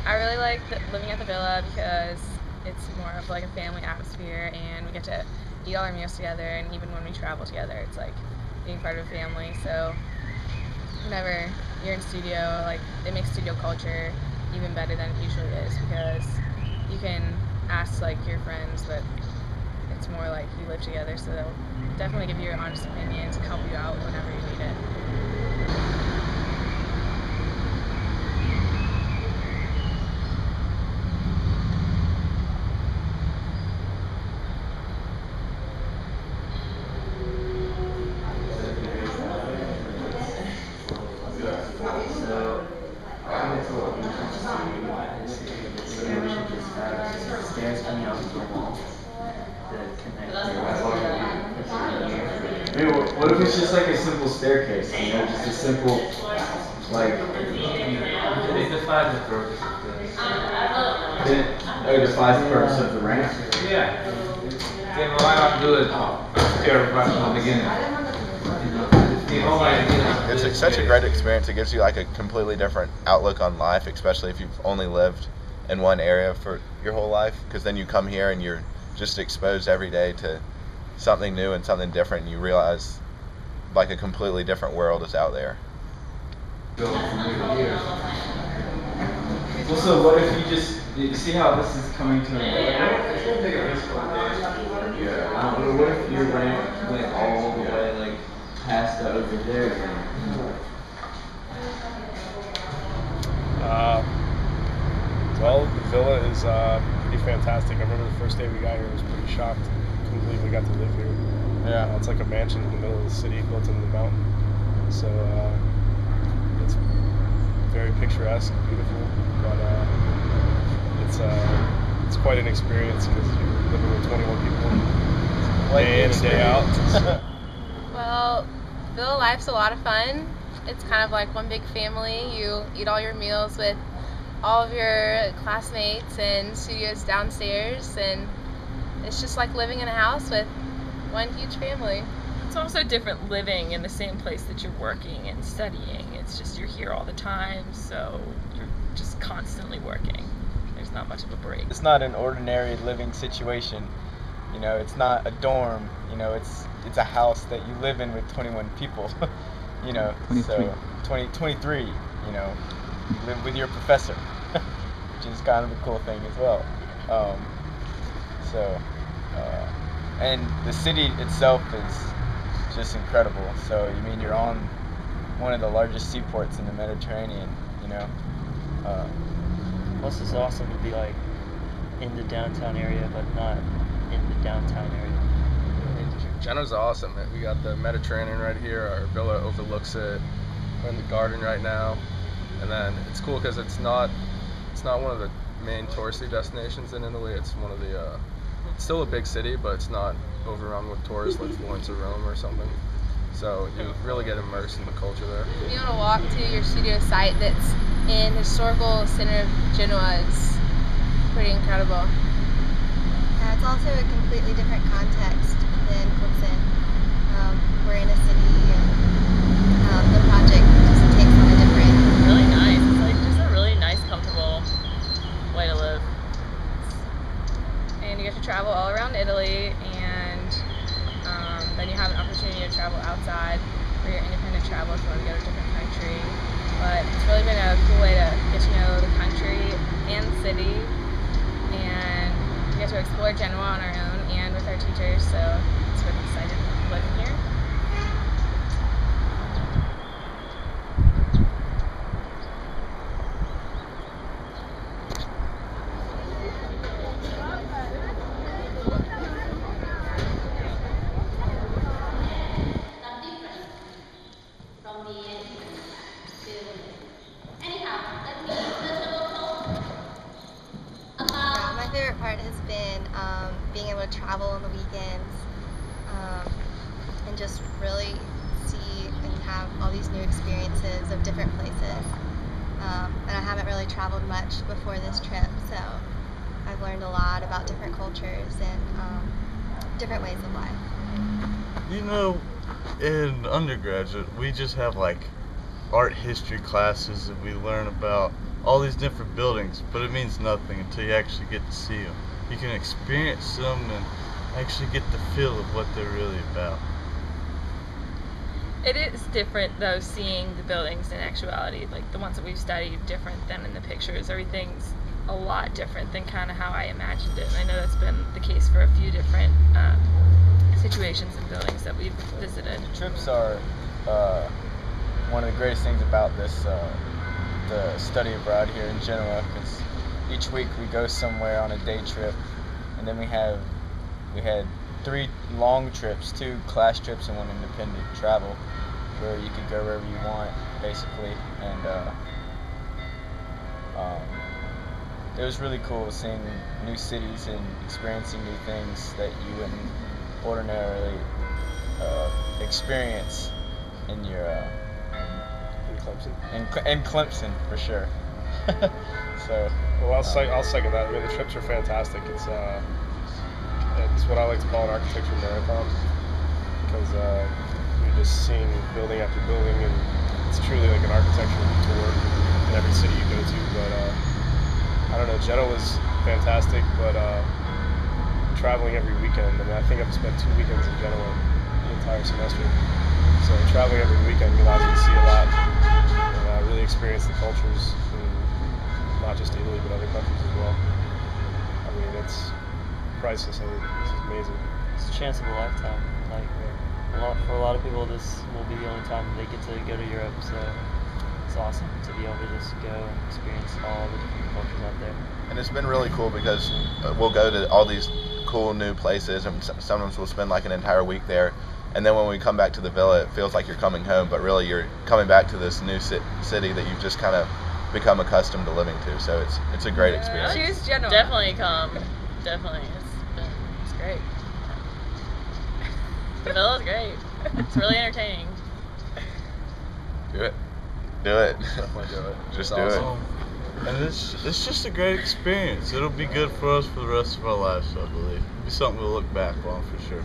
I really like living at the villa because it's more of like a family atmosphere, and we get to eat all our meals together, and even when we travel together, it's like being part of a family. So whenever you're in studio, like, it makes studio culture even better than it usually is, because you can ask like your friends, but it's more like you live together, so they'll definitely give you your honest opinions and help you out whenever you need it. Maybe what if it's just like a simple staircase, you know, just a simple, like... It defies the purpose of this. It defies the purpose of the ramp? Yeah. Then why not do it terrified from the beginning? The whole idea. It's such a great experience. It gives you like a completely different outlook on life, especially if you've only lived in one area for your whole life, because then you come here and you're just exposed every day to something new and something different, and you realize like a completely different world is out there. Well, so what if you see how this is coming to an end? It's going to take a risk one day. Yeah. What if your ramp went all the way, like, past over there again? Well, the villa is pretty fantastic. I remember the first day we got here, I was pretty shocked. Couldn't believe we got to live here. Yeah. It's like a mansion in the middle of the city, built into the mountain. So it's very picturesque, beautiful, but it's quite an experience because you're living with 21 people day in and day out. Well, villa life's a lot of fun. It's kind of like one big family. You eat all your meals with all of your classmates, and studios downstairs, and it's just like living in a house with one huge family. It's also different living in the same place that you're working and studying. It's just you're here all the time, so you're just constantly working. There's not much of a break. It's not an ordinary living situation. You know, it's not a dorm. You know, it's a house that you live in with 21 people. You know, 23. You know, you live with your professor, which is kind of a cool thing as well. And the city itself is just incredible. So, I mean, you're on one of the largest seaports in the Mediterranean, you know. Plus, it's awesome to be, like, in the downtown area, but not in the downtown area. Genoa's awesome. We got the Mediterranean right here. Our villa overlooks it. We're in the garden right now. And then it's cool because it's not one of the main touristy destinations in Italy. It's one of the it's still a big city, but it's not overrun with tourists like Florence or Rome or something. So you really get immersed in the culture there. Being able to walk to your studio site that's in the historical center of Genoa is pretty incredible. Yeah, it's also a completely different context than Clemson. We're in a city, and the project just takes on a different... Really nice. It's like just a really nice, comfortable way to live. And you get to travel all around Italy, and then you have an opportunity to travel outside for your independent travel if you want to go to a different country. But it's really been a cool way to get to know the country and the city, and we get to explore Genoa on our own and with our teachers, so it's really exciting living here. My favorite part has been being able to travel on the weekends and just really see and have all these new experiences of different places. And I haven't really traveled much before this trip, so I've learned a lot about different cultures and different ways of life. You know, in undergraduate, we just have like art history classes and we learn about all these different buildings, but it means nothing until you actually get to see them. You can experience them and actually get the feel of what they're really about. It is different though, seeing the buildings in actuality, like the ones that we've studied, different than in the pictures. Everything's a lot different than kind of how I imagined it, and I know that's been the case for a few different situations and buildings that we've visited. Trips are one of the greatest things about this, the study abroad here in Genoa, because each week we go somewhere on a day trip, and then we had 3 long trips, 2 class trips and 1 independent travel, where you could go wherever you want, basically, and it was really cool seeing new cities and experiencing new things that you wouldn't ordinarily experience in your In Clemson. in Clemson for sure. So Well, I'll second that. I mean, the trips are fantastic. It's what I like to call an architecture marathon, because you're just seeing building after building, and it's truly like an architectural tour in every city you go to. But I don't know, Genoa was fantastic, but traveling every weekend. I mean, I think I've spent 2 weekends in Genoa the entire semester. So traveling every weekend allows you to see a lot and really experience the cultures, in not just Italy but other countries as well. I mean, it's priceless. I mean, this is amazing. It's a chance of a lifetime. Like for a lot of people, this will be the only time they get to go to Europe. So it's awesome to be able to just go and experience all the different cultures out there. And it's been really cool because we'll go to all these cool new places, and sometimes we'll spend like an entire week there. And then when we come back to the villa, it feels like you're coming home, but really you're coming back to this new city that you've just kind of become accustomed to living to. So it's a great experience. Choose Genoa. Definitely come. Definitely. It's great. The villa's great. It's really entertaining. Do it. Do it. Definitely do it. Just It's do awesome. And it's just a great experience. It'll be good for us for the rest of our lives, I believe. It'll be something to look back on for sure.